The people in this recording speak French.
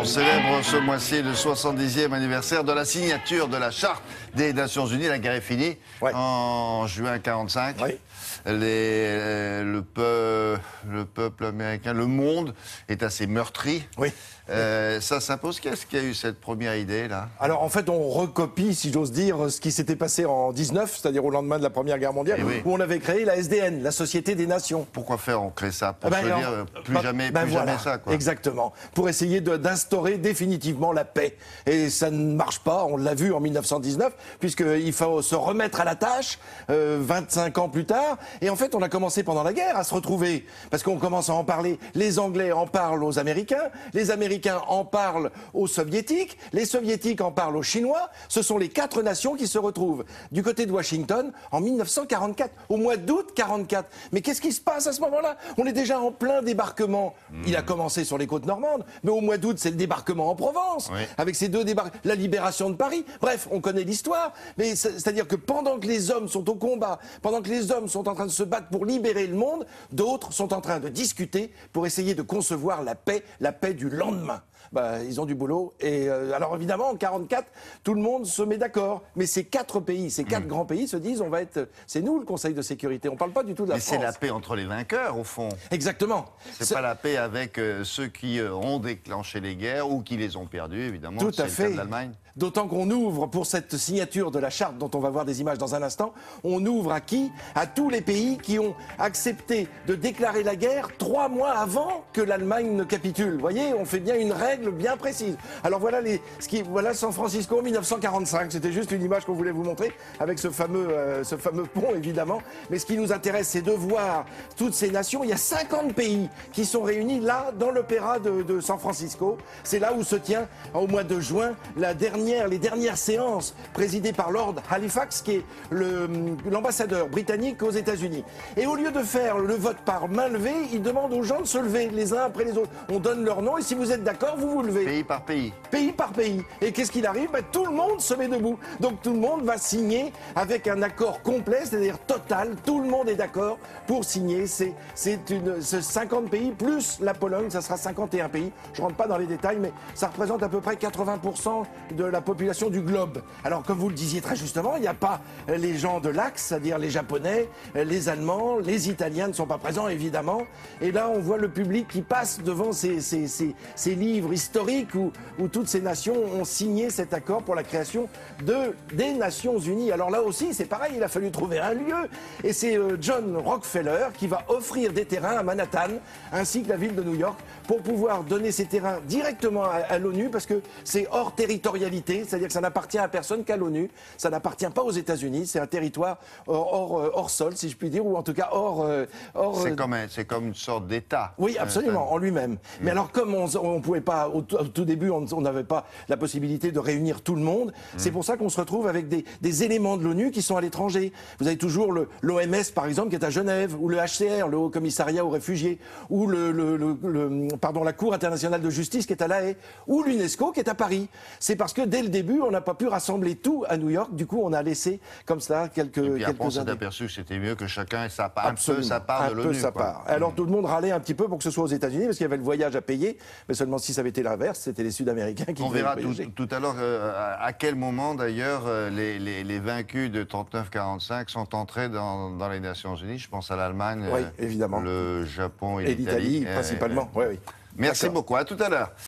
On célèbre ce mois-ci le 70e anniversaire de la signature de la Charte des Nations Unies. La guerre est finie en juin 1945. Le peuple américain, le monde est assez meurtri. Ça s'impose. Qu'est-ce qui a eu cette première idée là? Alors en fait on recopie, si j'ose dire, ce qui s'était passé en 19, c'est-à-dire au lendemain de la Première Guerre mondiale, où on avait créé la SDN, la Société des Nations. Pourquoi faire on crée ça? Pour se dire plus jamais ça, quoi. Exactement. Pour essayer d'instaurer définitivement la paix. Et ça ne marche pas, on l'a vu en 1919, puisqu'il faut se remettre à la tâche 25 ans plus tard. Et en fait on a commencé pendant la guerre à se retrouver, parce qu'on commence à en parler. Les Anglais en parlent aux Américains, les Américains en parlent aux Soviétiques, les Soviétiques en parlent aux Chinois. Ce sont les 4 nations qui se retrouvent du côté de Washington en 1944, au mois d'août 1944. Mais qu'est-ce qui se passe à ce moment-là? On est déjà en plein débarquement. Il a commencé sur les côtes normandes, mais au mois d'août, c'est le débarquement en Provence, avec ces 2 débarquements, la libération de Paris. Bref, on connaît l'histoire, mais c'est-à-dire que pendant que les hommes sont au combat, pendant que les hommes sont en train de se battre pour libérer le monde, d'autres sont en train de discuter pour essayer de concevoir la paix du lendemain. Ils ont du boulot. Et alors évidemment, en 1944, tout le monde se met d'accord. Mais ces 4 pays, ces 4 grands pays se disent, c'est nous le Conseil de sécurité. On ne parle pas du tout de la France. Mais c'est la paix entre les vainqueurs, au fond. Exactement. C'est pas la paix avec ceux qui ont déclenché les guerres ou qui les ont perdues, évidemment. Tout à fait. Le cas de l'Allemagne. D'autant qu'on ouvre pour cette signature de la charte dont on va voir des images dans un instant, on ouvre à qui? À tous les pays qui ont accepté de déclarer la guerre 3 mois avant que l'Allemagne ne capitule. Vous voyez, on fait bien une règle bien précise. Alors voilà, voilà San Francisco 1945, c'était juste une image qu'on voulait vous montrer avec ce fameux pont évidemment. Mais ce qui nous intéresse, c'est de voir toutes ces nations. Il y a 50 pays qui sont réunis là dans l'opéra de San Francisco. C'est là où se tient au mois de juin les dernières séances présidées par Lord Halifax, qui est l'ambassadeur britannique aux États-Unis. Et au lieu de faire le vote par main levée, il demande aux gens de se lever les uns après les autres. On donne leur nom et si vous êtes d'accord, vous vous levez. Pays par pays. Pays par pays. Et qu'est-ce qu'il arrive? Tout le monde se met debout. Donc tout le monde va signer avec un accord complet, c'est-à-dire total. Tout le monde est d'accord pour signer. C'est 50 pays plus la Pologne, ça sera 51 pays. Je ne rentre pas dans les détails, mais ça représente à peu près 80% de la population du globe. Alors, comme vous le disiez très justement, il n'y a pas les gens de l'Axe, c'est-à-dire les Japonais, les Allemands, les Italiens ne sont pas présents, évidemment. Et là, on voit le public qui passe devant ces livres historiques où toutes ces nations ont signé cet accord pour la création des Nations Unies. Alors là aussi, c'est pareil, il a fallu trouver un lieu. Et c'est John Rockefeller qui va offrir des terrains à Manhattan, ainsi que la ville de New York, pour pouvoir donner ces terrains directement à l'ONU, parce que c'est hors territorialité, c'est-à-dire que ça n'appartient à personne qu'à l'ONU, ça n'appartient pas aux États-Unis, c'est un territoire hors sol, si je puis dire, ou en tout cas hors... C'est comme une sorte d'État. Oui, absolument, en lui-même. Mais alors, comme on pouvait pas, au tout début, on n'avait pas la possibilité de réunir tout le monde, c'est pour ça qu'on se retrouve avec des éléments de l'ONU qui sont à l'étranger. Vous avez toujours l'OMS, par exemple, qui est à Genève, ou le HCR, le Haut Commissariat aux réfugiés, ou la Cour internationale de justice qui est à La Haye, ou l'UNESCO qui est à Paris. C'est parce que dès le début, on n'a pas pu rassembler tout à New York. Du coup, on a laissé comme ça quelques... Et puis après, on s'est aperçu que c'était mieux que chacun ait sa part de l'ONU. Alors tout le monde râlait un petit peu pour que ce soit aux États-Unis, parce qu'il y avait le voyage à payer. Mais seulement si ça avait été l'inverse, c'était les Sud-Américains qui... On verra tout à l'heure à quel moment, d'ailleurs, les vaincus de 39-45 sont entrés dans les Nations Unies. Je pense à l'Allemagne, évidemment, le Japon et l'Italie, principalement. Merci beaucoup. À tout à l'heure.